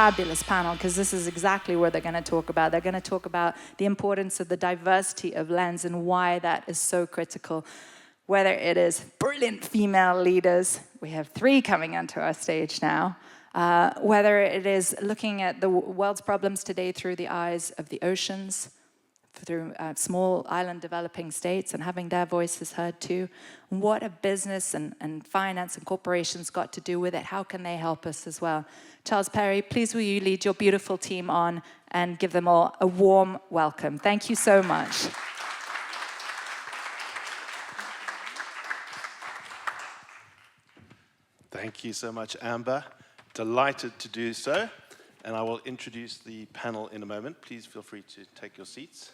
fabulous panel, because this is exactly what they're going to talk about. They're going to talk about the importance of the diversity of lens and why that is so critical. Whether it is brilliant female leaders, we have 3 coming onto our stage now, whether it is looking at the world's problems today through the eyes of the oceans, through small island developing states and having their voices heard too. What have business and finance and corporations got to do with it? How can they help us as well? Charles Perry, please will you lead your beautiful team on and give them all a warm welcome. Thank you so much. Thank you so much, Amber. Delighted to do so. And I will introduce the panel in a moment. Please feel free to take your seats.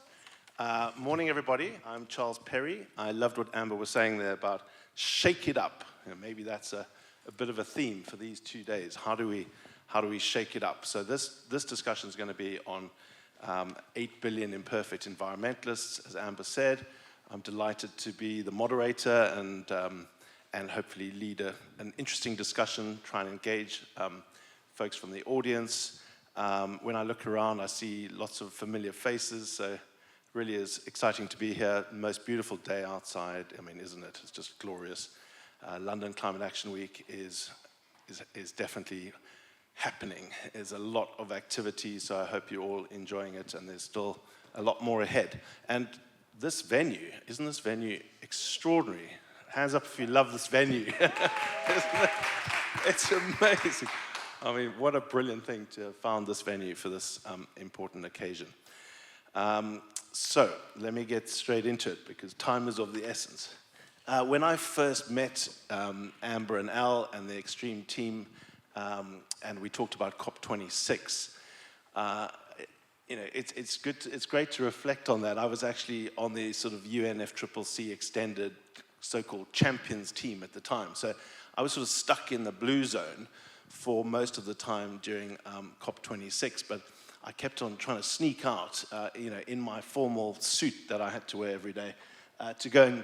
Morning, everybody. I'm Charles Perry. I loved what Amber was saying there about shake it up. You know, maybe that's a bit of a theme for these 2 days. How do we shake it up? So this discussion is going to be on 8 billion imperfect environmentalists, as Amber said. I'm delighted to be the moderator and hopefully lead an interesting discussion, try and engage folks from the audience. When I look around, I see lots of familiar faces, so really is exciting to be here. Most beautiful day outside. I mean, isn't it? It's just glorious. London Climate Action Week is definitely happening. There's a lot of activity, so I hope you're all enjoying it, and there's still a lot more ahead. And this venue, isn't this venue extraordinary? Hands up if you love this venue. It's amazing. I mean, what a brilliant thing to have found this venue for this important occasion. So let me get straight into it, because time is of the essence. When I first met Amber and Al and the Extreme team, and we talked about COP26, you know, it's great to reflect on that. I was actually on the sort of UNFCCC extended so-called champions team at the time. So I was sort of stuck in the blue zone for most of the time during COP26, but I kept on trying to sneak out, you know, in my formal suit that I had to wear every day, to go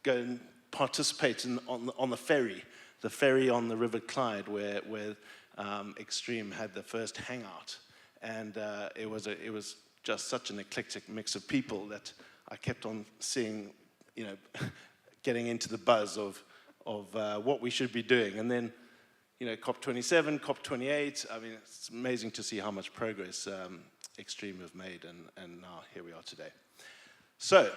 and participate on the ferry on the River Clyde, where Extreme had the first hangout, and it was just such an eclectic mix of people that I kept on seeing, you know, getting into the buzz of what we should be doing, and then, you know, COP27, COP28, I mean, it's amazing to see how much progress Extreme have made, and now here we are today. So,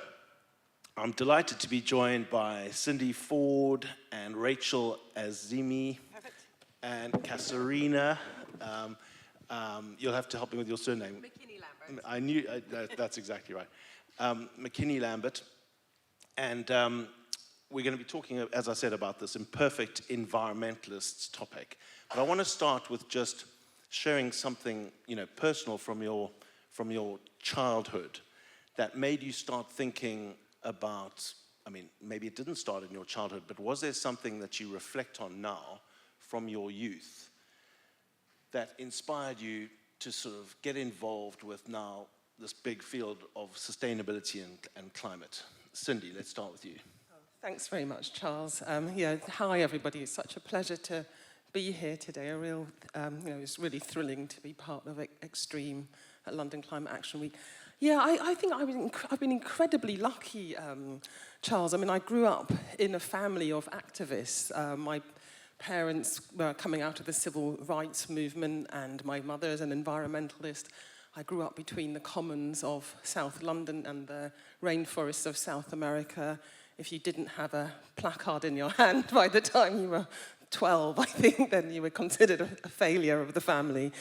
I'm delighted to be joined by Cindy Ford and Rachel Azimi. Perfect. And Kasarina. You'll have to help me with your surname. McKinney-Lambert. I knew, that's exactly right. McKinney-Lambert. And we're going to be talking, as I said, about this imperfect environmentalists topic. But I want to start with just sharing something, you know, personal from your childhood that made you start thinking about, I mean, maybe it didn't start in your childhood, but was there something that you reflect on now from your youth that inspired you to sort of get involved with now this big field of sustainability and climate? Cindy, let's start with you. Thanks very much, Charles. Yeah, hi everybody. It's such a pleasure to be here today. A real, you know, it's really thrilling to be part of Extreme at London Climate Action Week. Yeah, I think I've been incredibly lucky, Charles. I mean, I grew up in a family of activists. My parents were coming out of the civil rights movement, and my mother is an environmentalist. I grew up between the commons of South London and the rainforests of South America. If you didn't have a placard in your hand by the time you were 12, I think, then you were considered a failure of the family.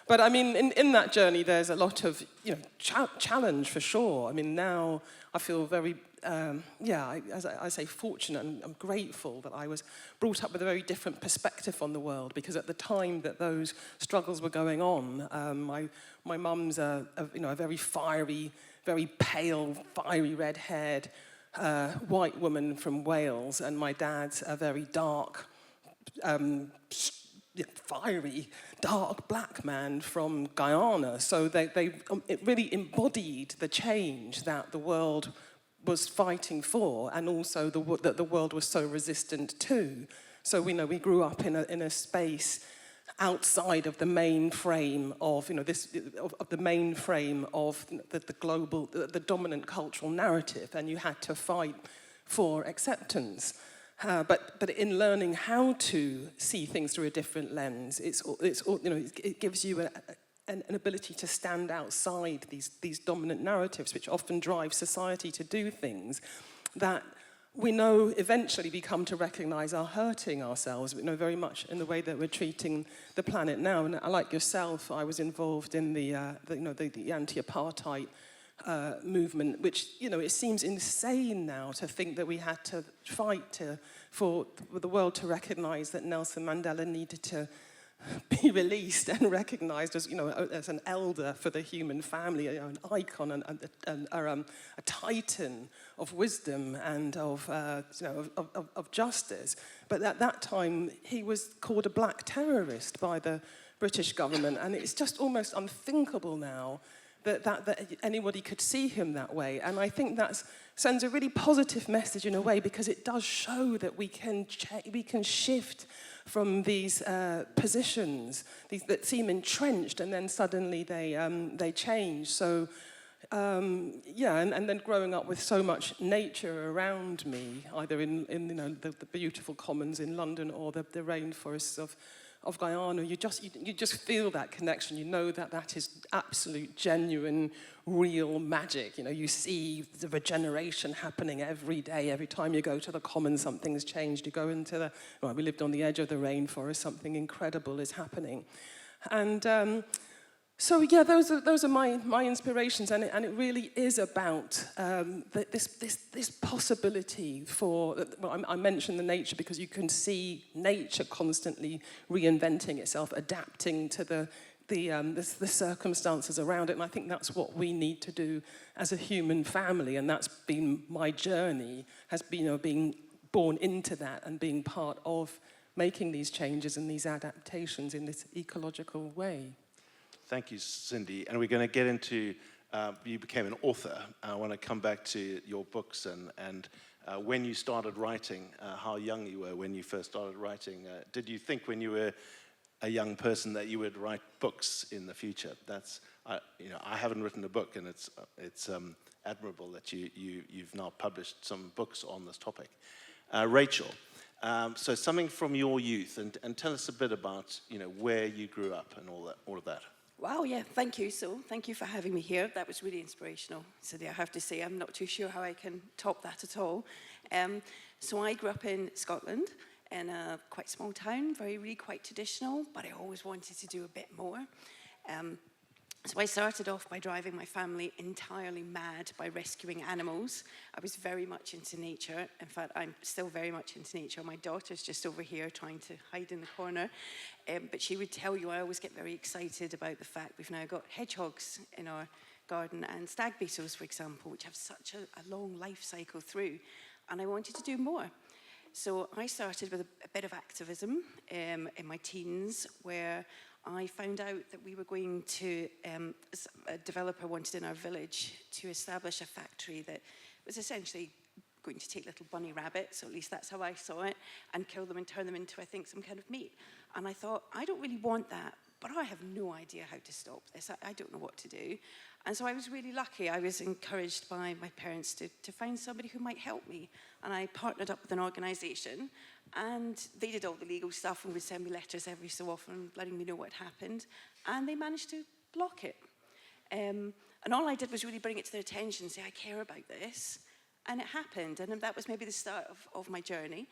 But I mean, in that journey, there's a lot of, you know, challenge for sure. I mean, now I feel very, as I say, fortunate, and I'm grateful that I was brought up with a very different perspective on the world, because at the time that those struggles were going on, my mum's a very fiery, very pale, fiery red-haired white woman from Wales, and my dad's a very dark, fiery, dark black man from Guyana. So it really embodied the change that the world was fighting for, and also that the world was so resistant to. So we grew up in a space outside of the main frame of, of the main frame of the global, the dominant cultural narrative, and you had to fight for acceptance. But in learning how to see things through a different lens, it gives you an ability to stand outside these dominant narratives, which often drive society to do things that we know eventually we come to recognize are hurting ourselves, very much in the way that we're treating the planet now. And like yourself, I was involved in the anti-apartheid movement, which, it seems insane now to think that we had to fight for the world to recognize that Nelson Mandela needed to be released and recognized as, as an elder for the human family, an icon and a titan of wisdom and of justice. But at that time, he was called a black terrorist by the British government, and it's just almost unthinkable now that anybody could see him that way. And I think that sends a really positive message in a way, because it does show that we can shift from these positions that seem entrenched, and then suddenly they change. So and then growing up with so much nature around me, either in the beautiful commons in London or the rainforests of Guyana, you just feel that connection. You know that is absolute, genuine, real magic. You see the regeneration happening every day. Every time you go to the common, something's changed. You go into we lived on the edge of the rainforest, something incredible is happening. And those are my inspirations, and it really is about this possibility for. Well, I mentioned the nature because you can see nature constantly reinventing itself, adapting to the circumstances around it, and I think that's what we need to do as a human family, and that's been my journey, has been being born into that and being part of making these changes and these adaptations in this ecological way. Thank you, Cindy. And we're going to get into, you became an author. I want to come back to your books and when you started writing, how young you were when you first started writing. Did you think when you were a young person that you would write books in the future? That's, I haven't written a book, and it's admirable that you've now published some books on this topic. Rachel, so something from your youth, and tell us a bit about where you grew up and all of that. Wow, yeah, thank you. So thank you for having me here. That was really inspirational. So I have to say, I'm not too sure how I can top that at all. So I grew up in Scotland, in a quite small town, really quite traditional, but I always wanted to do a bit more. So I started off by driving my family entirely mad by rescuing animals. I was very much into nature. In fact, I'm still very much into nature. My daughter's just over here trying to hide in the corner. But she would tell you I always get very excited about the fact we've now got hedgehogs in our garden and stag beetles, for example, which have such a long life cycle through. And I wanted to do more. So I started with a bit of activism in my teens, where I found out that we were going to, a developer wanted in our village to establish a factory that was essentially going to take little bunny rabbits, or at least that's how I saw it, and kill them and turn them into, I think, some kind of meat. And I thought, I don't really want that, but I have no idea how to stop this. I don't know what to do. And so I was really lucky. I was encouraged by my parents to find somebody who might help me. And I partnered up with an organisation, and they did all the legal stuff and would send me letters every so often letting me know what had happened. And they managed to block it. And all I did was really bring it to their attention and say, I care about this. And it happened. And that was maybe the start of my journey.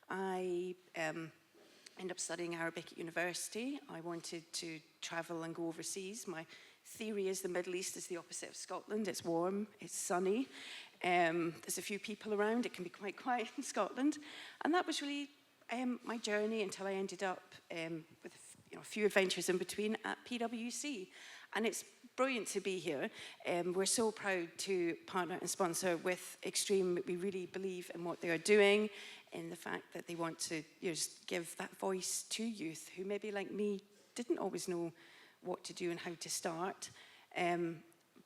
I ended up studying Arabic at university. I wanted to travel and go overseas. My theory is the Middle East is the opposite of Scotland. It's warm, it's sunny. There's a few people around. It can be quite quiet in Scotland. And that was really my journey until I ended up with a few adventures in between at PwC. And it's brilliant to be here. We're so proud to partner and sponsor with Extreme. We really believe in what they are doing, in the fact that they want to just give that voice to youth who maybe, like me, didn't always know what to do and how to start,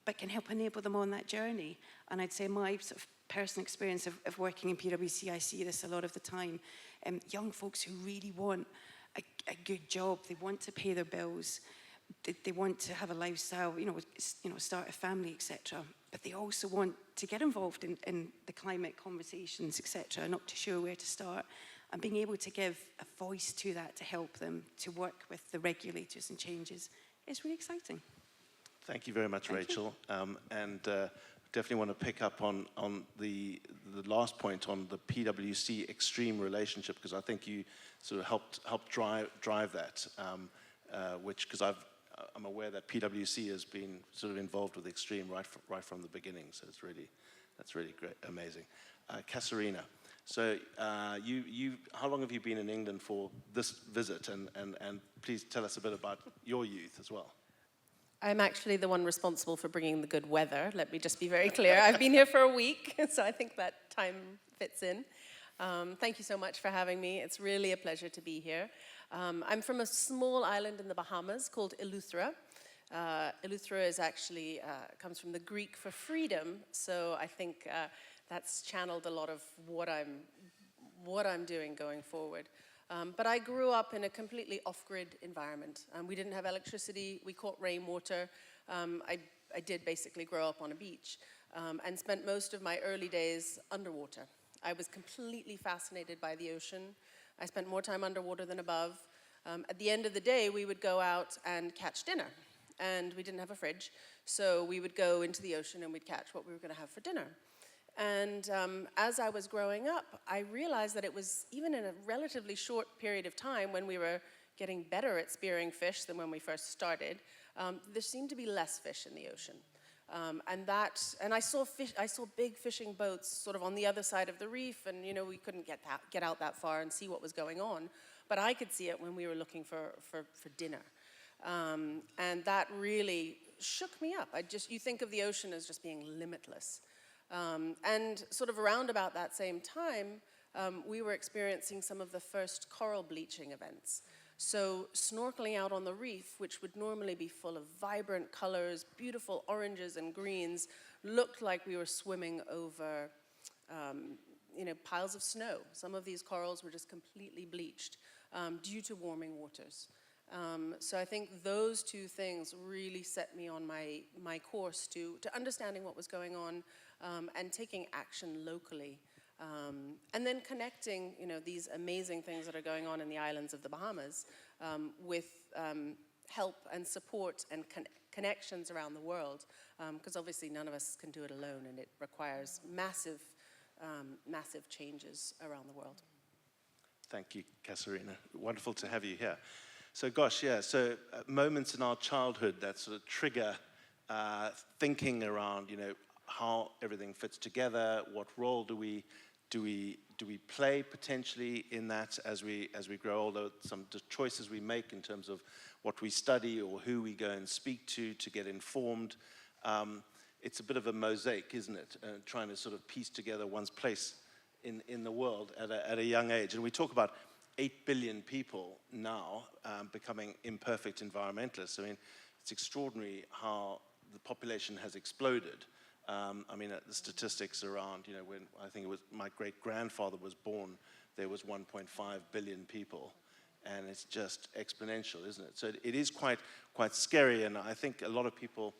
but can help enable them on that journey. And I'd say my sort of personal experience of working in PwC, I see this a lot of the time. Young folks who really want a good job. They want to pay their bills. They want to have a lifestyle, start a family, etc. But they also want to get involved in the climate conversations, etc. Not too sure where to start. And being able to give a voice to that to help them to work with the regulators and changes is really exciting. Thank you very much, Rachel. And definitely want to pick up on the last point on the PwC extreme relationship, because I think you sort of helped drive that, because I'm aware that PwC has been sort of involved with extreme right from the beginning. So that's really great, amazing. Kasarina, so how long have you been in England for this visit? And please tell us a bit about your youth as well. I'm actually the one responsible for bringing the good weather. Let me just be very clear. I've been here for a week, so I think that time fits in. Thank you so much for having me. It's really a pleasure to be here. I'm from a small island in the Bahamas called Eleuthera. Eleuthera is actually comes from the Greek for freedom, so I think that's channeled a lot of what I'm doing going forward. But I grew up in a completely off-grid environment. We didn't have electricity, we caught rainwater. I did basically grow up on a beach and spent most of my early days underwater. I was completely fascinated by the ocean. I spent more time underwater than above. At the end of the day, we would go out and catch dinner. And we didn't have a fridge, so we would go into the ocean and we'd catch what we were going to have for dinner. And as I was growing up, I realized that it was, even in a relatively short period of time when we were getting better at spearing fish than when we first started, there seemed to be less fish in the ocean. And I saw big fishing boats sort of on the other side of the reef, and we couldn't get out that far and see what was going on. But I could see it when we were looking for dinner. And that really shook me up. You think of the ocean as just being limitless. And sort of around about that same time, we were experiencing some of the first coral bleaching events. So snorkeling out on the reef, which would normally be full of vibrant colors, beautiful oranges and greens, looked like we were swimming over piles of snow. Some of these corals were just completely bleached due to warming waters. So I think those two things really set me on my course to understanding what was going on and taking action locally. And then connecting, these amazing things that are going on in the islands of the Bahamas with help and support and connections around the world, because obviously none of us can do it alone, and it requires massive changes around the world. Thank you, Kasarina. Wonderful to have you here. So moments in our childhood that sort of trigger thinking around, how everything fits together, what role do we play potentially in that as we grow older, some choices we make in terms of what we study or who we go and speak to get informed. It's a bit of a mosaic, isn't it? Trying to sort of piece together one's place in the world at a young age. And we talk about 8 billion people now becoming imperfect environmentalists. I mean, it's extraordinary how the population has exploded. The statistics around, when I think it was my great-grandfather was born, there was 1.5 billion people, and it's just exponential, isn't it? So it is quite scary, and I think a lot of people,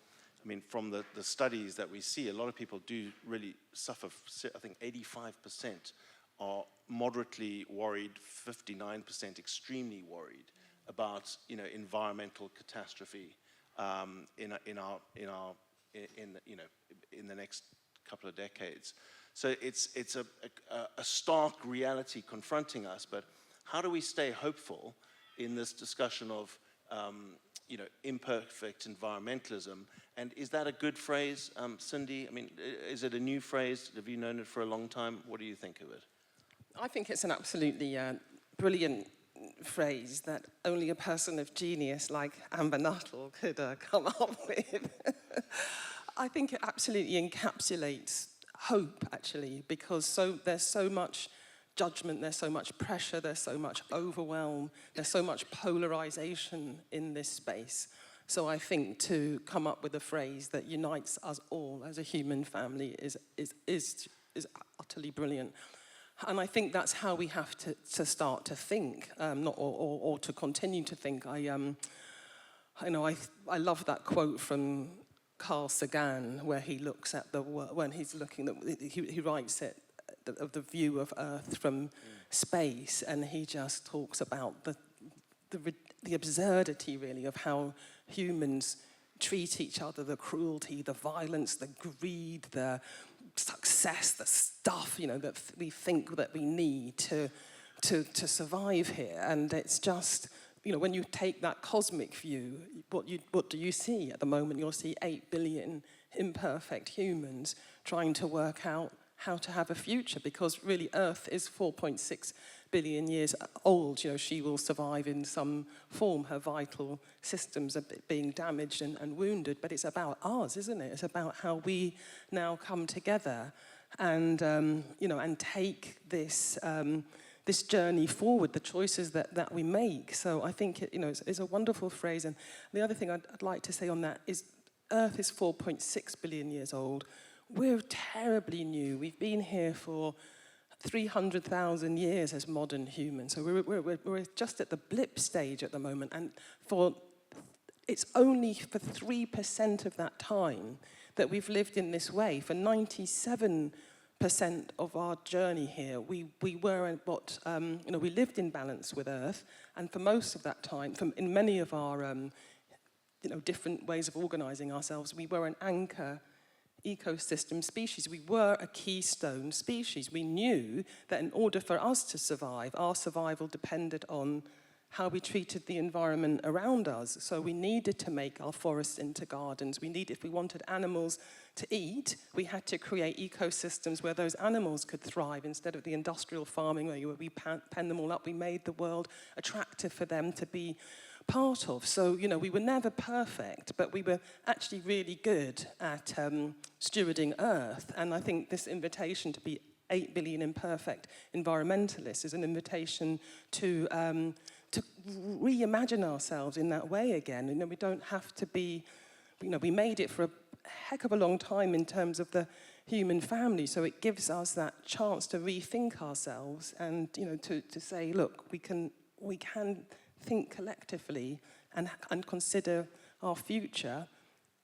from the studies that we see, a lot of people do really suffer. I think 85% are moderately worried, 59% extremely worried about, environmental catastrophe in the next couple of decades. So it's a stark reality confronting us, but how do we stay hopeful in this discussion of imperfect environmentalism? And is that a good phrase, Cindy? Is it a new phrase? Have you known it for a long time? What do you think of it? I think it's an absolutely brilliant phrase that only a person of genius like Amber Nuttall could come up with. I think it absolutely encapsulates hope, actually, because there's so much judgment, there's so much pressure, there's so much overwhelm, there's so much polarization in this space. So I think to come up with a phrase that unites us all as a human family is utterly brilliant. And I think that's how we have to start to think, or to continue to think. I love that quote from Carl Sagan, where he looks at when he's looking at, he writes it of the view of Earth from space, and he just talks about the absurdity, really, of how humans treat each other, the cruelty, the violence, the greed, the success, the stuff, that we think that we need to survive here. And it's just, when you take that cosmic view, what do you see at the moment? You'll see 8 billion imperfect humans trying to work out how to have a future, because really Earth is 4.6 billion years old. She will survive in some form. Her vital systems are being damaged and wounded, but it's about ours, isn't it? It's about how we now come together and, and take this this journey forward, the choices that we make. So I think it's a wonderful phrase. And the other thing I'd like to say on that is Earth is 4.6 billion years old. We're terribly new. We've been here for 300,000 years as modern humans. So we're just at the blip stage at the moment. And it's only for 3% of that time that we've lived in this way. For 97% of our journey here, we lived in balance with Earth. And for most of that time, in many of our different ways of organizing ourselves, we were an anchor ecosystem species. We were a keystone species. We knew that in order for us to survive, our survival depended on how we treated the environment around us. So we needed to make our forests into gardens. If we wanted animals to eat, we had to create ecosystems where those animals could thrive instead of the industrial farming where we pen them all up. We made the world attractive for them to be part of. So, we were never perfect, but we were actually really good at stewarding Earth. And I think this invitation to be 8 billion imperfect environmentalists is an invitation to reimagine ourselves in that way again. We don't have to be, we made it for a heck of a long time in terms of the human family, so it gives us that chance to rethink ourselves and, to say, look, we can think collectively and consider our future.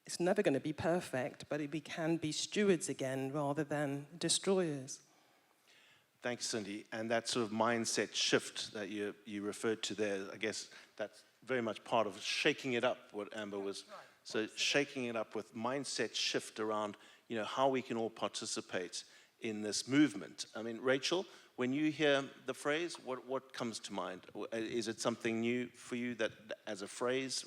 It's never going to be perfect, but we can be stewards again rather than destroyers. Thanks, Cindy. And that sort of mindset shift that you referred to there, I guess that's very much part of shaking it up, what Amber was. Right. So shaking it up with mindset shift around, how we can all participate in this movement. I mean, Rachel, when you hear the phrase, what comes to mind? Is it something new for you that as a phrase?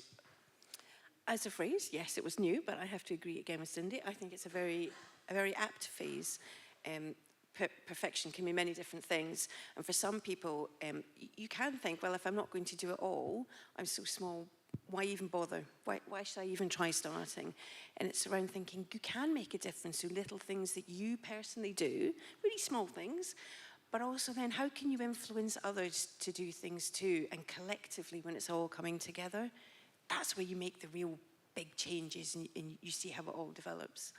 As a phrase, yes, it was new, but I have to agree again with Cindy. I think it's a very apt phrase. Perfection can be many different things. And for some people, you can think, well, if I'm not going to do it all, I'm so small, why even bother? Why should I even try starting? And it's around thinking you can make a difference through little things that you personally do, really small things, but also then how can you influence others to do things too? And collectively, when it's all coming together, that's where you make the real big changes and you see how it all develops.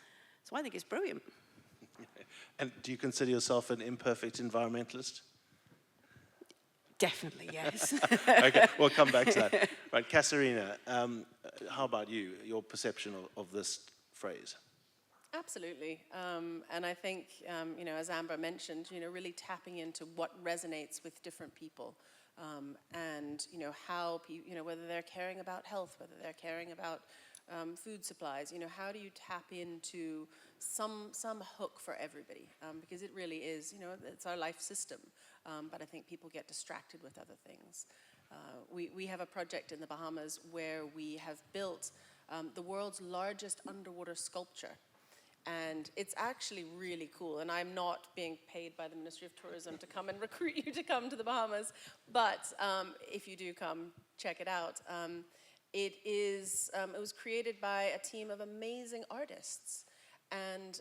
So I think it's brilliant. And do you consider yourself an imperfect environmentalist? Definitely, yes. Okay, we'll come back to that. Right, Kasarina, how about you, your perception of this phrase? Absolutely. And I think, as Amber mentioned, really tapping into what resonates with different people. And, how, whether they're caring about health, whether they're caring about food supplies, how do you tap into some hook for everybody? Because it really is, it's our life system. But I think people get distracted with other things. We have a project in the Bahamas where we have built the world's largest underwater sculpture. And it's actually really cool. And I'm not being paid by the Ministry of Tourism to come and recruit you to come to the Bahamas. But if you do come, check it out. It was created by a team of amazing artists. And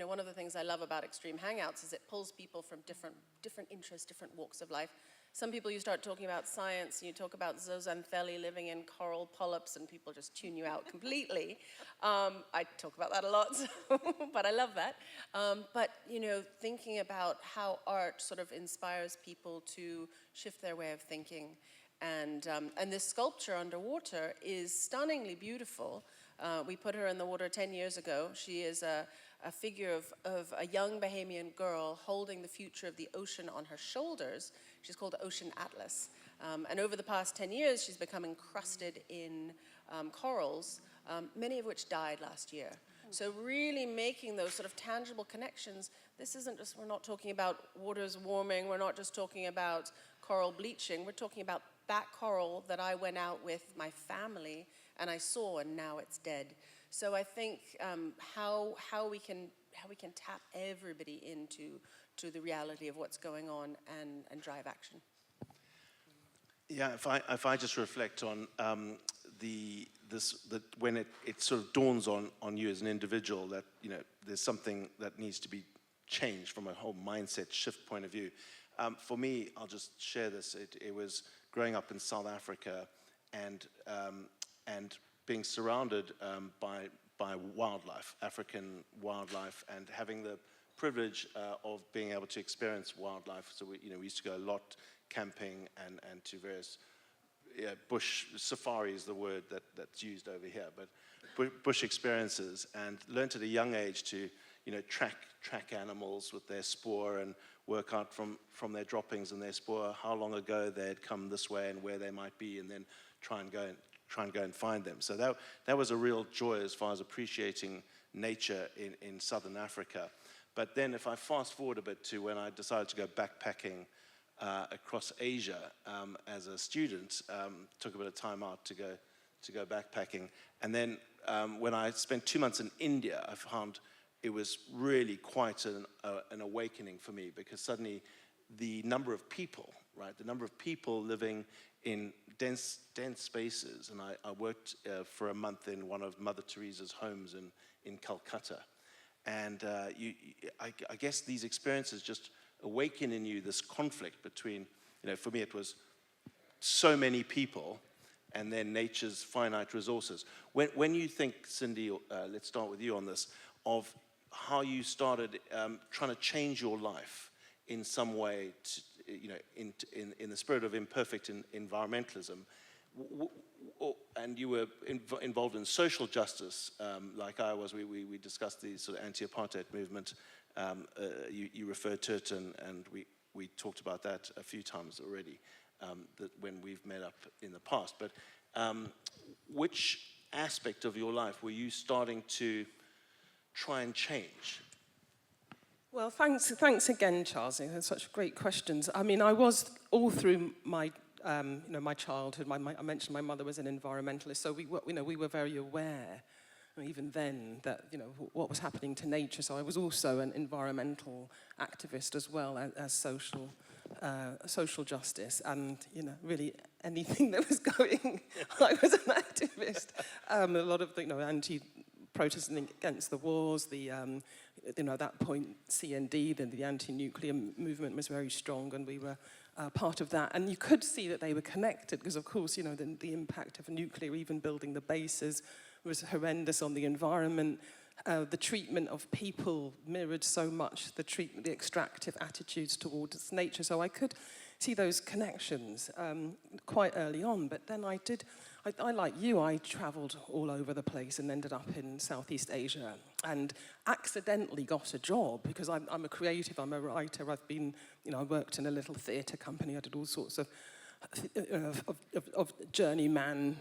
one of the things I love about Extreme Hangouts is it pulls people from different interests, different walks of life. Some people, you start talking about science, and you talk about zooxanthellae living in coral polyps, and people just tune you out completely. I talk about that a lot, but I love that. But thinking about how art sort of inspires people to shift their way of thinking. And this sculpture underwater is stunningly beautiful. We put her in the water 10 years ago. She is a figure of a young Bahamian girl holding the future of the ocean on her shoulders. She's called Ocean Atlas. And over the past 10 years, she's become encrusted in corals, many of which died last year. So really making those sort of tangible connections. This isn't just, we're not talking about waters warming, we're not just talking about coral bleaching, we're talking about that coral that I went out with my family and I saw, and now it's dead. So I think how we can tap everybody into the reality of what's going on and drive action. Yeah, if I just reflect on when it sort of dawns on you as an individual that there's something that needs to be changed from a whole mindset shift point of view. For me, I'll just share this. It was growing up in South Africa and being surrounded by wildlife, African wildlife, and having the privilege of being able to experience wildlife. So we used to go a lot camping and to various bush safari is the word that's used over here, but bush experiences, and learned at a young age to track animals with their spoor and work out from their droppings and their spoor how long ago they had come this way and where they might be, and then try and go and find them. So that was a real joy as far as appreciating nature in southern Africa. But then if I fast forward a bit to when I decided to go backpacking across Asia as a student, took a bit of time out to go backpacking. And then when I spent 2 months in India, I found it was really quite an awakening for me, because suddenly the number of people, right, the number of people living in dense spaces, and I worked for a month in one of Mother Teresa's homes in Calcutta. And I guess these experiences just awaken in you this conflict between, for me it was so many people and then nature's finite resources. When you think, Cindy, let's start with you on this, of how you started trying to change your life in some way, in the spirit of imperfect environmentalism, and you were involved in social justice, like I was. We discussed the sort of anti-apartheid movement. You referred to it, and we talked about that a few times already when we've met up in the past. But which aspect of your life were you starting to try and change? Well, thanks again, Charles. They're such great questions. I mean, I was all through my my childhood. I mentioned my mother was an environmentalist, so we were very aware, even then, that what was happening to nature. So I was also an environmental activist as well as social justice, and really anything that was going, I was an activist. A lot of protesting against the wars, at that point, CND, the anti-nuclear movement was very strong, and we were part of that. And you could see that they were connected, because of course, the impact of nuclear, even building the bases, was horrendous on the environment. The treatment of people mirrored so much the extractive attitudes towards nature. So I could see those connections quite early on, but then I like you, I traveled all over the place and ended up in Southeast Asia and accidentally got a job, because I'm a creative, I'm a writer. I've been, I worked in a little theatre company. I did all sorts of journeyman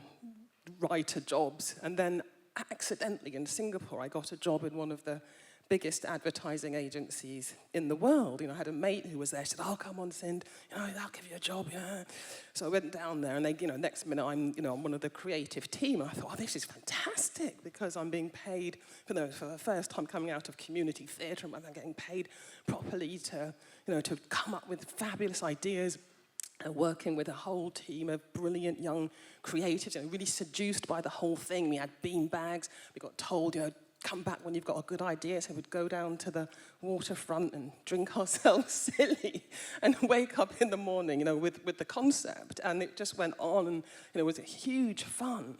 writer jobs. And then accidentally in Singapore, I got a job in one of the biggest advertising agencies in the world. I had a mate who was there. She said, "Oh, come on, Sind, I'll give you a job." Yeah. So I went down there, and they, next minute I'm, I'm one of the creative team. I thought, "Oh, this is fantastic," because I'm being paid for the first time coming out of community theatre, and I'm getting paid properly to, to come up with fabulous ideas. Working with a whole team of brilliant young creatives, really seduced by the whole thing. We had bean bags. We got told, come back when you've got a good idea. So we'd go down to the waterfront and drink ourselves silly and wake up in the morning, with the concept. And it just went on, and it was a huge fun.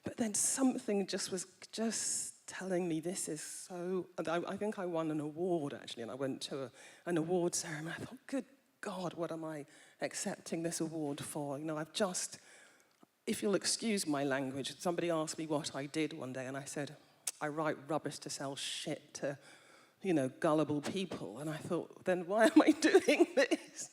But then something was telling me this is so, and I think I won an award actually, and I went to an award ceremony. I thought, good God, what am I accepting this award for? I've just, if you'll excuse my language, somebody asked me what I did one day, and I said, I write rubbish to sell shit to, gullible people. And I thought, then why am I doing this?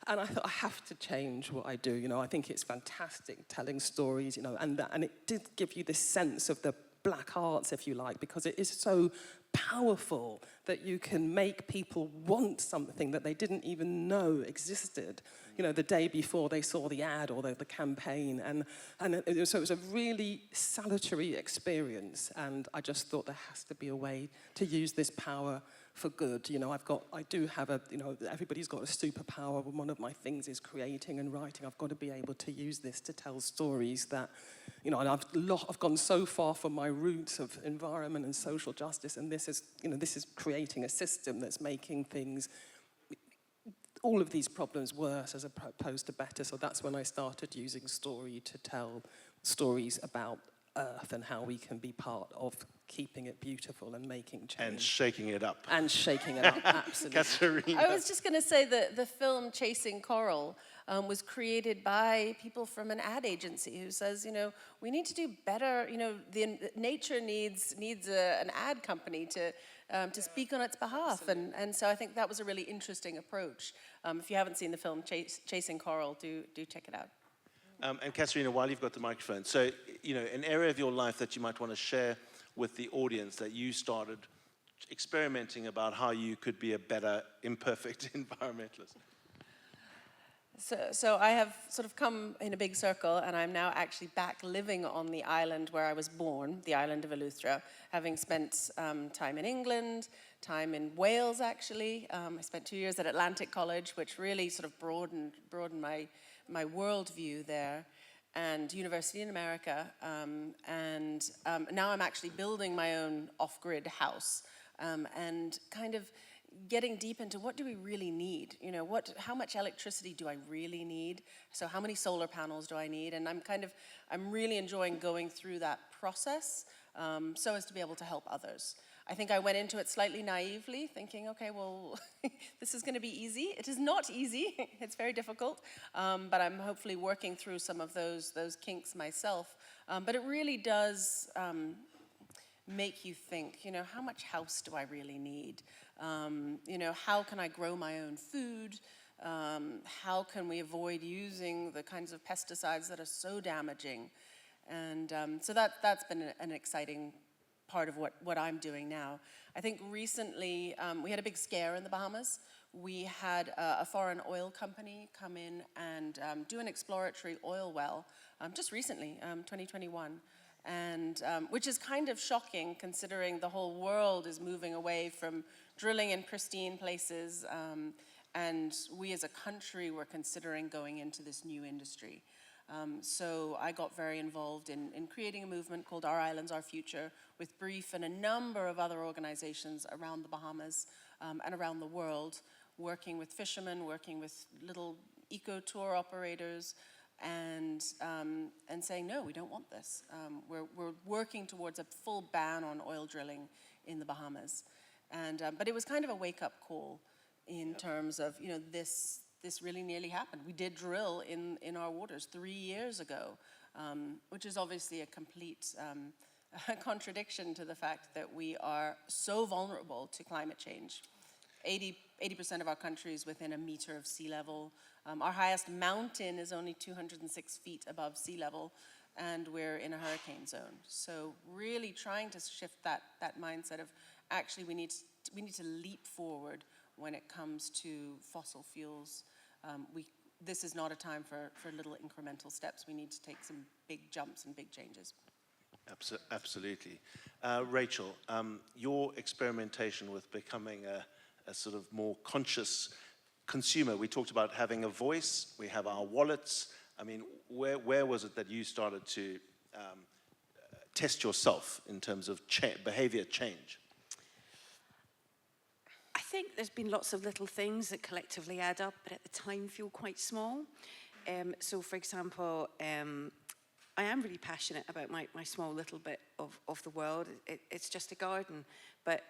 And I thought, I have to change what I do. I think it's fantastic telling stories, and it did give you this sense of the black arts, if you like, because it is so powerful that you can make people want something that they didn't even know existed, the day before they saw the ad or the campaign. So it was a really salutary experience, and I just thought there has to be a way to use this power for good. I do have everybody's got a superpower. One of my things is creating and writing. I've got to be able to use this to tell stories that, and I've gone so far from my roots of environment and social justice, and this is creating a system that's making all of these problems worse as opposed to better. So that's when I started using story to tell stories about Earth and how we can be part of keeping it beautiful and making change. And shaking it up. Absolutely. Katharina. I was just going to say that the film Chasing Coral was created by people from an ad agency who says, we need to do better. Nature needs an ad company to speak on its behalf. And so I think that was a really interesting approach. If you haven't seen the film Chasing Coral, do check it out. And Katharina, while you've got the microphone, so, an area of your life that you might want to share with the audience that you started experimenting about how you could be a better imperfect environmentalist. So I have sort of come in a big circle, and I'm now actually back living on the island where I was born, the island of Eleuthera, having spent time in England, time in Wales actually. I spent 2 years at Atlantic College, which really sort of broadened my worldview there, and university in America, and now I'm actually building my own off-grid house, and kind of getting deep into what do we really need? How much electricity do I really need? So how many solar panels do I need? And I'm really enjoying going through that process, so as to be able to help others. I think I went into it slightly naively, thinking, okay, well, this is going to be easy. It is not easy. It's very difficult, but I'm hopefully working through some of those kinks myself. But it really does make you think, how much house do I really need? How can I grow my own food? How can we avoid using the kinds of pesticides that are so damaging? And so that's been an exciting part of what I'm doing now. I think recently we had a big scare in the Bahamas. We had a foreign oil company come in and do an exploratory oil well just recently, 2021. And which is kind of shocking considering the whole world is moving away from drilling in pristine places, and we as a country were considering going into this new industry. So I got very involved in creating a movement called Our Islands, Our Future, with Brief and a number of other organizations around the Bahamas and around the world, working with fishermen, working with little eco-tour operators, and saying, no, we don't want this. We're working towards a full ban on oil drilling in the Bahamas. But it was kind of a wake-up call in terms of, this really nearly happened. We did drill in our waters 3 years ago, which is obviously a complete contradiction to the fact that we are so vulnerable to climate change. 80% of our country is within a meter of sea level. Our highest mountain is only 206 feet above sea level, and we're in a hurricane zone. So really trying to shift that mindset of actually we need to leap forward when it comes to fossil fuels. This is not a time for little incremental steps. We need to take some big jumps and big changes. Absolutely. Rachel, your experimentation with becoming a sort of more conscious consumer, we talked about having a voice, we have our wallets. I mean, where was it that you started to test yourself in terms of behavior change? I think there's been lots of little things that collectively add up, but at the time feel quite small. So, for example, I am really passionate about my small little bit of the world. It's just a garden, but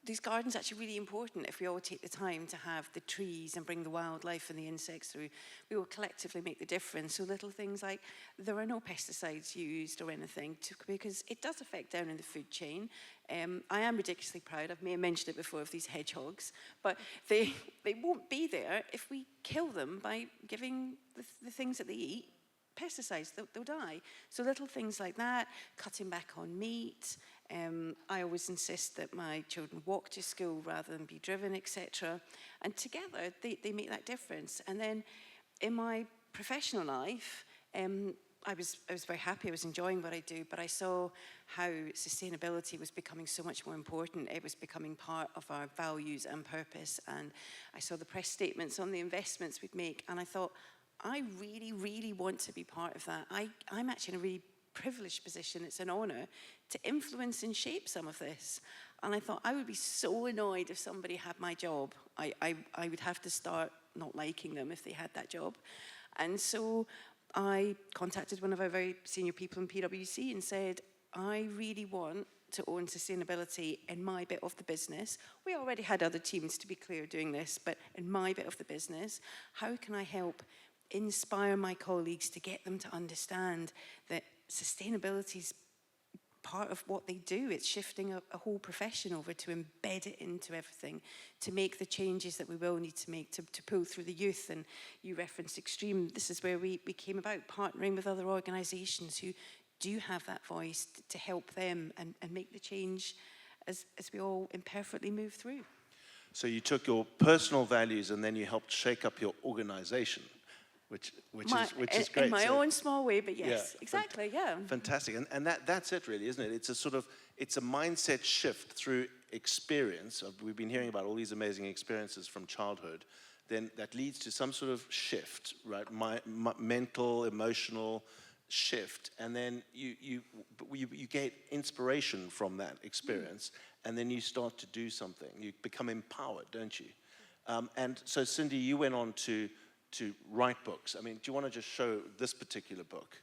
these gardens are actually really important. If we all take the time to have the trees and bring the wildlife and the insects through, we will collectively make the difference. So little things like there are no pesticides used or anything, because it does affect down in the food chain. I am ridiculously proud, I may have mentioned it before, of these hedgehogs, but they won't be there if we kill them by giving the things that they eat pesticides. They'll die. So little things like that, cutting back on meat. I always insist that my children walk to school rather than be driven, etc. And together, they make that difference. And then in my professional life, I was very happy, I was enjoying what I do, but I saw how sustainability was becoming so much more important. It was becoming part of our values and purpose. And I saw the press statements on the investments we'd make, and I thought, I really, really want to be part of that. I'm actually in a really privileged position. It's an honor to influence and shape some of this. And I thought I would be so annoyed if somebody had my job. I would have to start not liking them if they had that job. And so I contacted one of our very senior people in PwC and said, I really want to own sustainability in my bit of the business. We already had other teams, to be clear, doing this, but in my bit of the business, how can I help inspire my colleagues to get them to understand that sustainability is part of what they do? It's shifting a whole profession over to embed it into everything, to make the changes that we will need to make to pull through the youth. And you referenced Extreme. This is where we came about, partnering with other organisations who do have that voice to help them and make the change as we all imperfectly move through. So you took your personal values and then you helped shake up your organisation. Which is great. In my own small way, but yes, yeah, exactly, yeah. Fantastic, and that's it really, isn't it? It's a mindset shift through experience. We've been hearing about all these amazing experiences from childhood, then that leads to some sort of shift, right? My mental, emotional shift, and then you get inspiration from that experience, and then you start to do something. You become empowered, don't you? And so, Cindy, you went on to write books. I mean, do you want to just show this particular book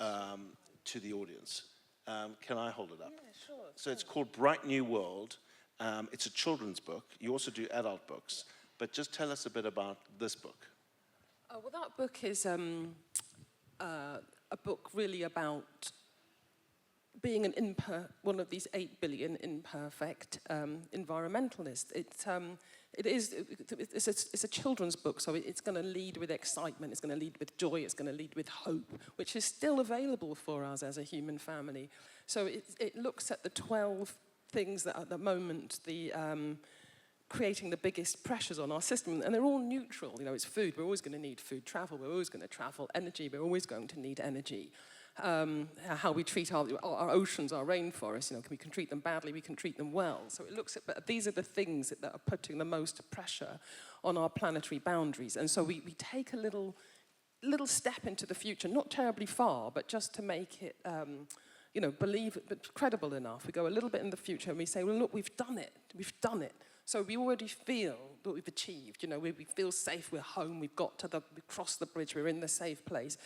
to the audience? Can I hold it up? Yeah, sure. So it's called Bright New World. It's a children's book. You also do adult books. But just tell us a bit about this book. Well, that book is a book really about being one of these 8 billion imperfect environmentalists. It's a children's book, so it's going to lead with excitement, it's going to lead with joy, it's going to lead with hope, which is still available for us as a human family. So it looks at the 12 things that at the moment creating the biggest pressures on our system, and they're all neutral. You know, it's food, we're always going to need food. Travel, we're always going to travel. Energy, we're always going to need energy. How we treat our oceans, our rainforests, we can treat them badly, we can treat them well. So it looks at, but these are the things that are putting the most pressure on our planetary boundaries. And so we take a little step into the future, not terribly far, but just to make it, but credible enough. We go a little bit in the future and we say, well, look, we've done it. So we already feel that we've achieved. We feel safe, we're home, we've crossed the bridge, we're in the safe place.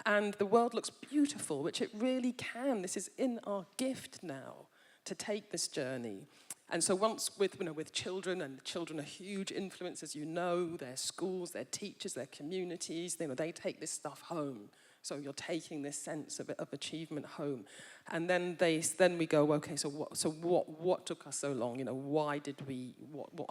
And the world looks beautiful, which it really can. This is in our gift now to take this journey. And so once with children, and children are huge influence, as you know, their schools, their teachers, their communities, they take this stuff home. So you're taking this sense of achievement home. And then we go, okay, so what took us so long? Why did we,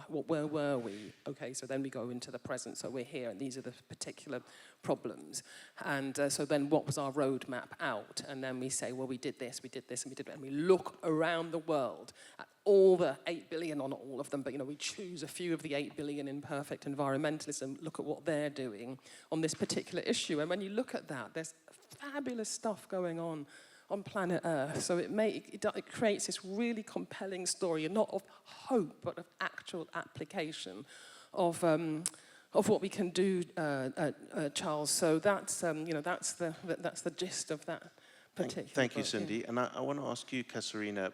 where were we? Okay, so then we go into the present. So we're here, and these are the particular problems. And so then what was our roadmap out? And then we say, well, we did this, and we did that. And we look around the world at all the 8 billion, not all of them, but we choose a few of the 8 billion imperfect environmentalists and look at what they're doing on this particular issue. And when you look at that, there's fabulous stuff going on planet Earth. So it creates this really compelling story, and not of hope, but of actual application of what we can do, Charles. So that's the gist of that particular Thank you, book, yeah. Cindy. And I want to ask you, Kasarina,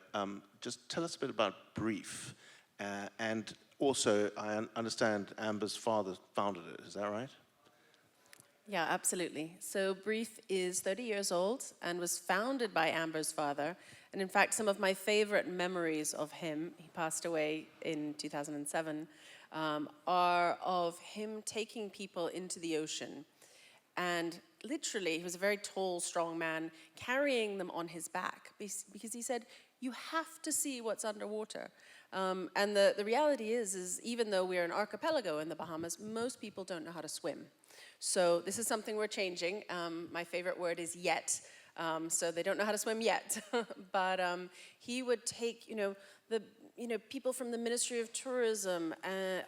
just tell us a bit about Brief. And also, I understand Amber's father founded it. Is that right? Yeah, absolutely. So Brief is 30 years old and was founded by Amber's father. And in fact, some of my favorite memories of him, he passed away in 2007, are of him taking people into the ocean. And literally, he was a very tall, strong man, carrying them on his back because he said, you have to see what's underwater. And the reality is even though we're an archipelago in the Bahamas, most people don't know how to swim. So this is something we're changing. My favorite word is yet. So they don't know how to swim yet. But he would take, people from the Ministry of Tourism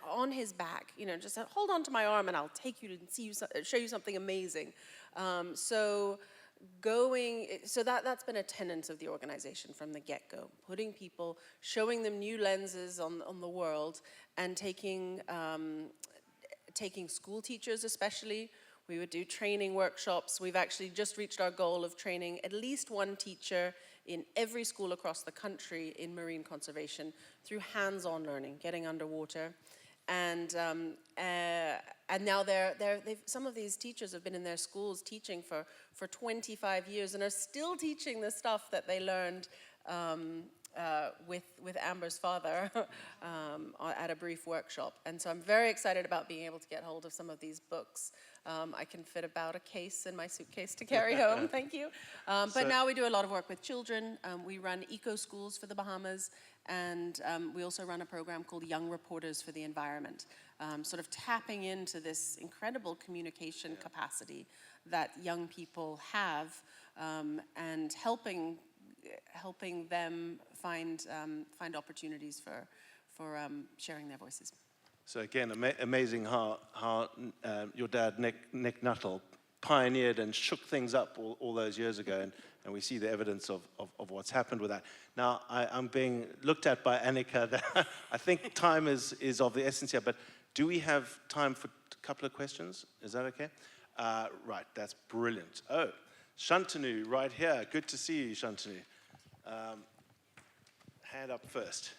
on his back, just said, hold on to my arm and I'll take you to show you something amazing. So that's been a tenet of the organization from the get-go, putting people, showing them new lenses on the world, and taking school teachers especially. We would do training workshops. We've actually just reached our goal of training at least one teacher in every school across the country in marine conservation through hands-on learning, getting underwater. And now some of these teachers have been in their schools teaching for 25 years and are still teaching the stuff that they learned with Amber's father at a Brief workshop. And so I'm very excited about being able to get hold of some of these books. I can fit about a case in my suitcase to carry home, thank you. But now we do a lot of work with children. We run eco schools for the Bahamas, and we also run a program called Young Reporters for the Environment, sort of tapping into this incredible communication capacity that young people have, and helping them find opportunities for sharing their voices. So again, amazing how your dad, Nick Nuttall, pioneered and shook things up all those years ago, and we see the evidence of what's happened with that. Now, I'm being looked at by Annika. That I think time is of the essence here, but do we have time for a couple of questions? Is that okay? Right, that's brilliant. Oh, Shantanu, right here. Good to see you, Shantanu. Hand up first.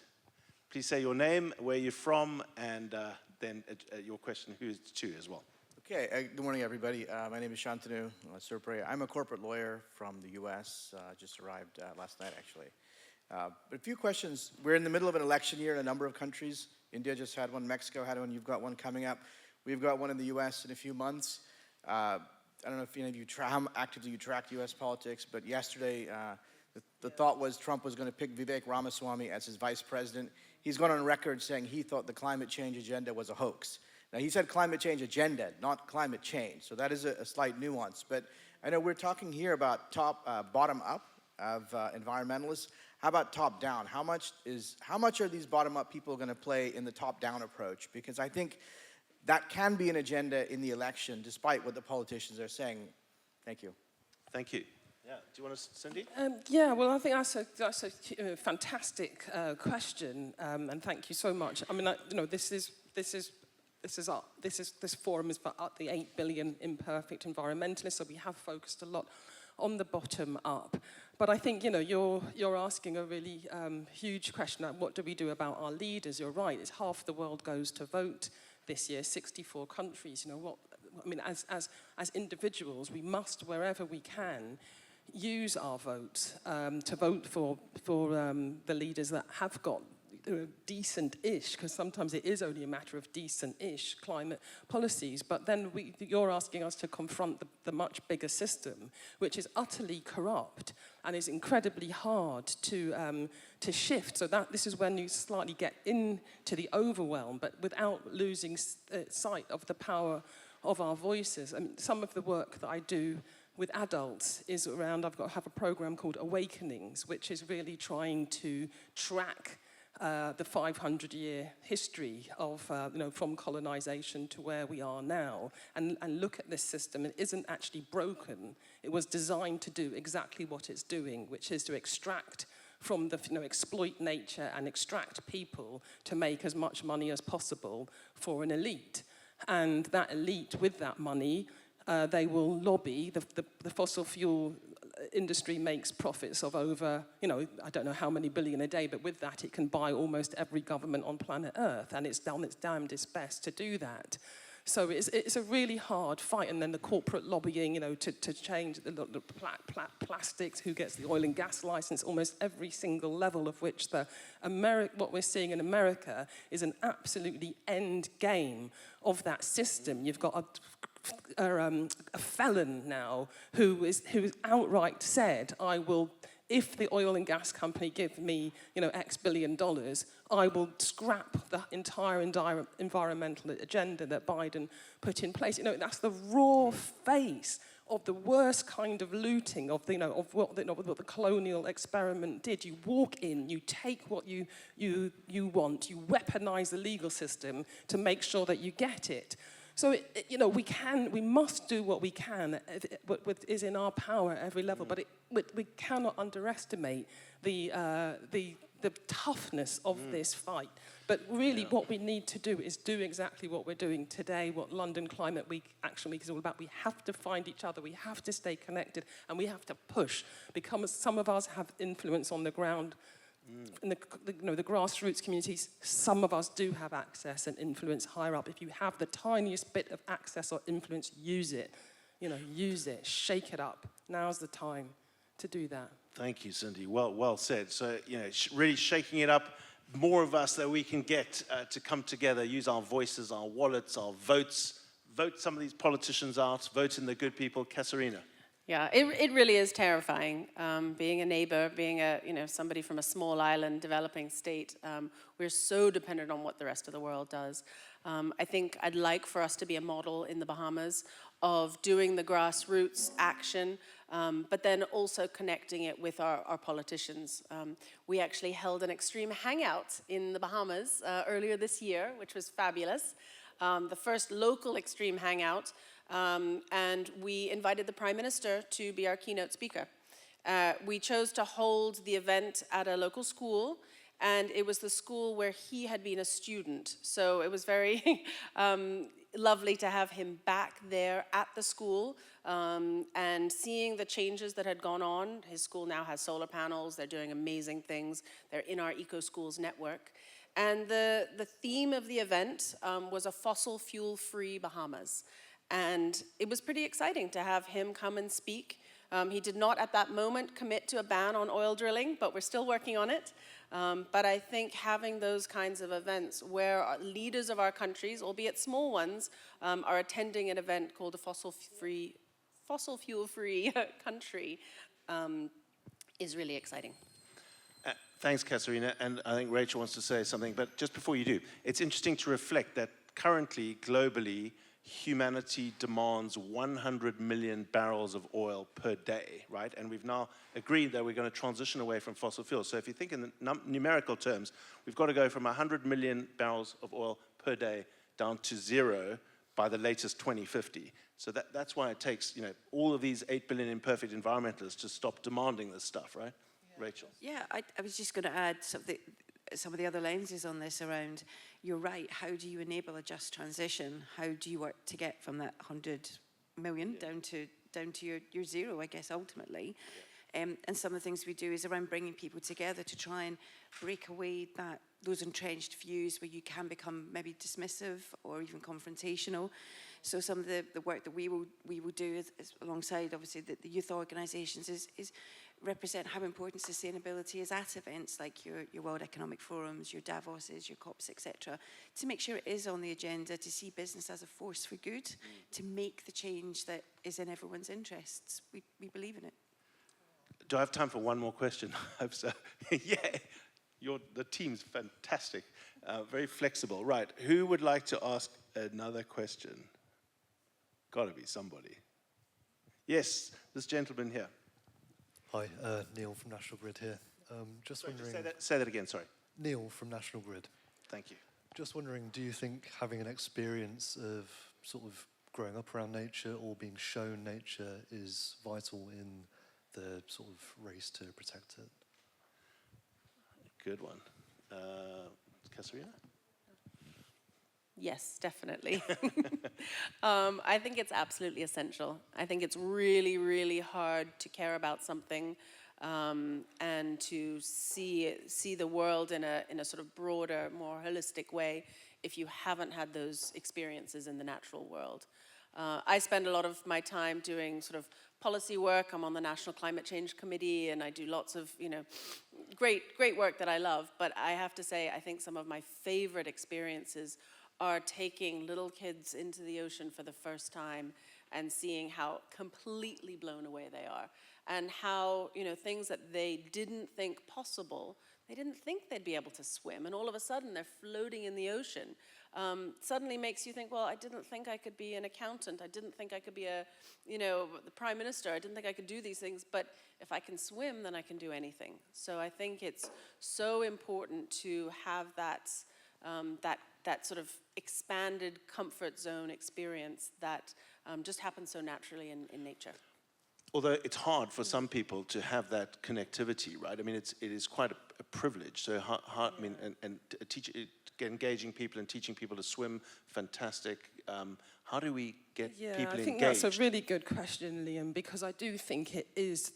Please say your name, where you're from, and then your question, who it's to as well. Okay, good morning, everybody. My name is Shantanu Surpre. I'm a corporate lawyer from the U.S. Just arrived last night, actually. But a few questions. We're in the middle of an election year in a number of countries. India just had one, Mexico had one, you've got one coming up. We've got one in the U.S. in a few months. I don't know if any of you how actively you track U.S. politics, but yesterday the thought was Trump was going to pick Vivek Ramaswamy as his vice president. He's gone on record saying he thought the climate change agenda was a hoax. Now, he said climate change agenda, not climate change, so that is a slight nuance. But I know we're talking here about bottom up of environmentalists. How about top down? How much are these bottom up people going to play in the top down approach? Because I think that can be an agenda in the election, despite what the politicians are saying. Thank you. Thank you. Yeah. Do you want to, Cindy? Yeah, well, I think that's a fantastic question, and thank you so much. I mean, this forum is for the 8 billion imperfect environmentalists, so we have focused a lot on the bottom up. But I think you're asking a really huge question: what do we do about our leaders? You're right; it's half the world goes to vote this year, 64 countries. As individuals, we must, wherever we can, use our votes to vote for the leaders that have got decent-ish, because sometimes it is only a matter of decent-ish climate policies, but then you're asking us to confront the much bigger system, which is utterly corrupt and is incredibly hard to shift. So this is when you slightly get into the overwhelm, but without losing sight of the power of our voices. I mean, some of the work that I do with adults is around, have a program called Awakenings, which is really trying to track the 500-year history of, from colonization to where we are now, and look at this system. It isn't actually broken. It was designed to do exactly what it's doing, which is to extract from exploit nature and extract people to make as much money as possible for an elite. And that elite, with that money, they will lobby the fossil fuel industry makes profits of over, I don't know how many billion a day, but with that it can buy almost every government on planet Earth, and it's done its damnedest best to do that. So it's a really hard fight, and then the corporate lobbying, to change the plastics, who gets the oil and gas license, almost every single level of which what we're seeing in America is an absolutely end game of that system. You've got a felon now who outright said, I will, if the oil and gas company give me, X billion dollars, I will scrap the entire environmental agenda that Biden put in place. That's the raw face of the worst kind of looting of what the colonial experiment did. You walk in, you take what you want, you weaponize the legal system to make sure that you get it. So, we must do what we can, what is in our power at every level, but we cannot underestimate the toughness of this fight. But really, what we need to do is do exactly what we're doing today, what London Climate Week, Action Week is all about. We have to find each other, we have to stay connected, and we have to push, because some of us have influence on the ground. In the grassroots communities, some of us do have access and influence higher up. If you have the tiniest bit of access or influence, use it. Use it, shake it up. Now's the time to do that. Thank you, Cindy. Well said. So, really shaking it up. More of us that we can get to come together, use our voices, our wallets, our votes. Vote some of these politicians out. Vote in the good people. Kasarina. Yeah, it really is terrifying. Being a neighbor, being somebody from a small island, developing state, we're so dependent on what the rest of the world does. I think I'd like for us to be a model in the Bahamas of doing the grassroots action, but then also connecting it with our politicians. We actually held an extreme hangout in the Bahamas earlier this year, which was fabulous. The first local extreme hangout. And we invited the Prime Minister to be our keynote speaker. We chose to hold the event at a local school, and it was the school where he had been a student. So it was very lovely to have him back there at the school and seeing the changes that had gone on. His school now has solar panels. They're doing amazing things. They're in our Eco Schools network. And the theme of the event was a fossil fuel-free Bahamas. And it was pretty exciting to have him come and speak. He did not at that moment commit to a ban on oil drilling, but we're still working on it. But I think having those kinds of events where leaders of our countries, albeit small ones, are attending an event called a fossil fuel-free country is really exciting. Thanks, Kasarina. And I think Rachel wants to say something. But just before you do, it's interesting to reflect that currently, globally, humanity demands 100 million barrels of oil per day, right? And we've now agreed that we're going to transition away from fossil fuels. So if you think in the numerical terms, we've got to go from 100 million barrels of oil per day down to 0 by the latest 2050. So that's why it takes, all of these 8 billion imperfect environmentalists to stop demanding this stuff, right? Yeah. Rachel? Yeah, I was just going to add some of the other lenses on this around, you're right, how do you enable a just transition? How do you work to get from that 100 million down to your 0, I guess, ultimately? Yeah. And some of the things we do is around bringing people together to try and break away those entrenched views where you can become maybe dismissive or even confrontational. So some of the work that we will do is alongside, obviously, the youth organisations is represent how important sustainability is at events like your World Economic Forums, your Davoses, your COPs, etc., to make sure it is on the agenda, to see business as a force for good, to make the change that is in everyone's interests. We believe in it. Do I have time for one more question? I hope so. Yeah, the team's fantastic, very flexible. Right, who would like to ask another question? Got to be somebody. Yes, this gentleman here. Hi, Neil from National Grid here. Just wondering. Say that again. Sorry. Neil from National Grid. Thank you. Just wondering, do you think having an experience of sort of growing up around nature or being shown nature is vital in the sort of race to protect it? Good one. Kasarina? Yes, definitely. I think it's absolutely essential. I think it's really, really hard to care about something and to see the world in a sort of broader, more holistic way if you haven't had those experiences in the natural world. I spend a lot of my time doing sort of policy work. I'm on the National Climate Change Committee, and I do lots of, great work that I love. But I have to say, I think some of my favorite experiences are taking little kids into the ocean for the first time and seeing how completely blown away they are, and how, things that they didn't think possible, they didn't think they'd be able to swim, and all of a sudden they're floating in the ocean. Suddenly makes you think, well, I didn't think I could be an accountant. I didn't think I could be the prime minister. I didn't think I could do these things. But if I can swim, then I can do anything. So I think it's so important to have that sort of expanded comfort zone experience that just happens so naturally in nature. Although it's hard for some people to have that connectivity, right? I mean, it is quite a privilege. So, hard, I mean, and engaging people and teaching people to swim, fantastic. How do we get people engaged? I think that's a really good question, Liam, because I do think it is,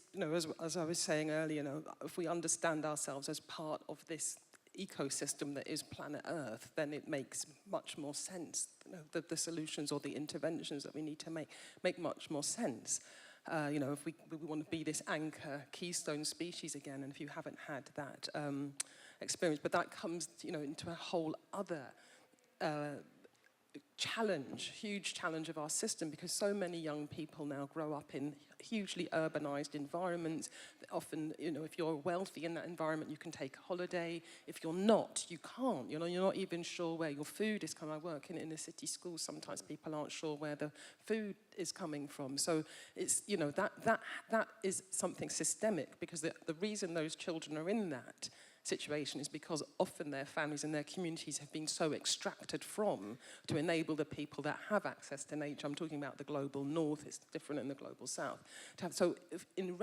as I was saying earlier, if we understand ourselves as part of this ecosystem that is planet Earth, then it makes much more sense. The solutions or the interventions that we need to make much more sense. If we want to be this anchor keystone species again, and if you haven't had that experience, but that comes, into a whole other huge challenge of our system, because so many young people now grow up in hugely urbanized environments. Often, if you're wealthy in that environment, you can take a holiday. If you're not, you can't. You're not even sure where your food is coming. I work in inner city schools. Sometimes people aren't sure where the food is coming from. So it's, that is something systemic, because the reason those children are in that situation is because often their families and their communities have been so extracted from to enable the people that have access to nature. I'm talking about the global north, it's different in the global south. So in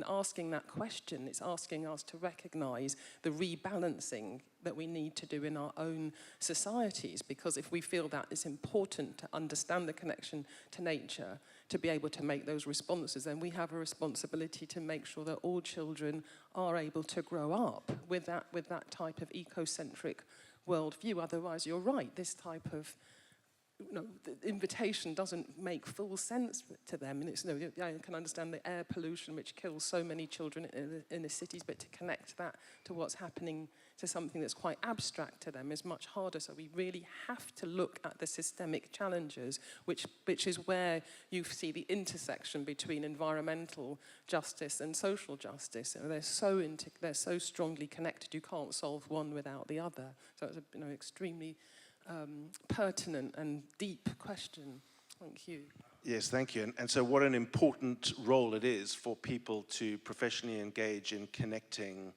asking that question, it's asking us to recognize the rebalancing that we need to do in our own societies, because if we feel that it's important to understand the connection to nature, to be able to make those responses, then we have a responsibility to make sure that all children are able to grow up with that type of ecocentric worldview. Otherwise, you're right, this type of the invitation doesn't make full sense to them. And it's, I can understand the air pollution, which kills so many children in the cities, but to connect that to what's happening to something that's quite abstract to them is much harder. So we really have to look at the systemic challenges, which is where you see the intersection between environmental justice and social justice. They're so strongly connected. You can't solve one without the other. So it's an extremely pertinent and deep question. Thank you. Yes, thank you. And so what an important role it is for people to professionally engage in connecting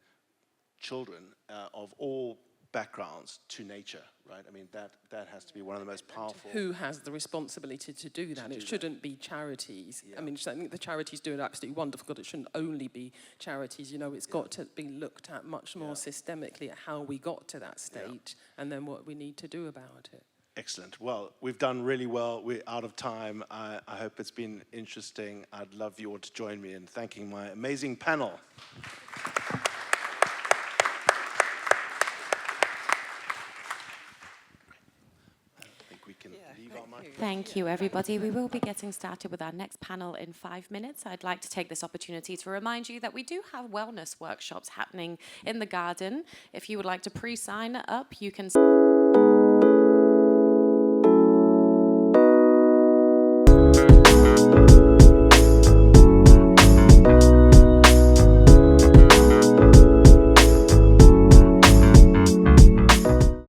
children of all backgrounds to nature, right? I mean, that has to be one of the most powerful. Who has the responsibility to do that? It shouldn't be charities. Yeah. I mean, I think the charities do it absolutely wonderful, but it shouldn't only be charities. It's got to be looked at much more systemically at how we got to that state and then what we need to do about it. Excellent. Well, we've done really well. We're out of time. I hope it's been interesting. I'd love you all to join me in thanking my amazing panel. Thank you, everybody. We will be getting started with our next panel in 5 minutes. I'd like to take this opportunity to remind you that we do have wellness workshops happening in the garden. If you would like to pre-sign up, you can...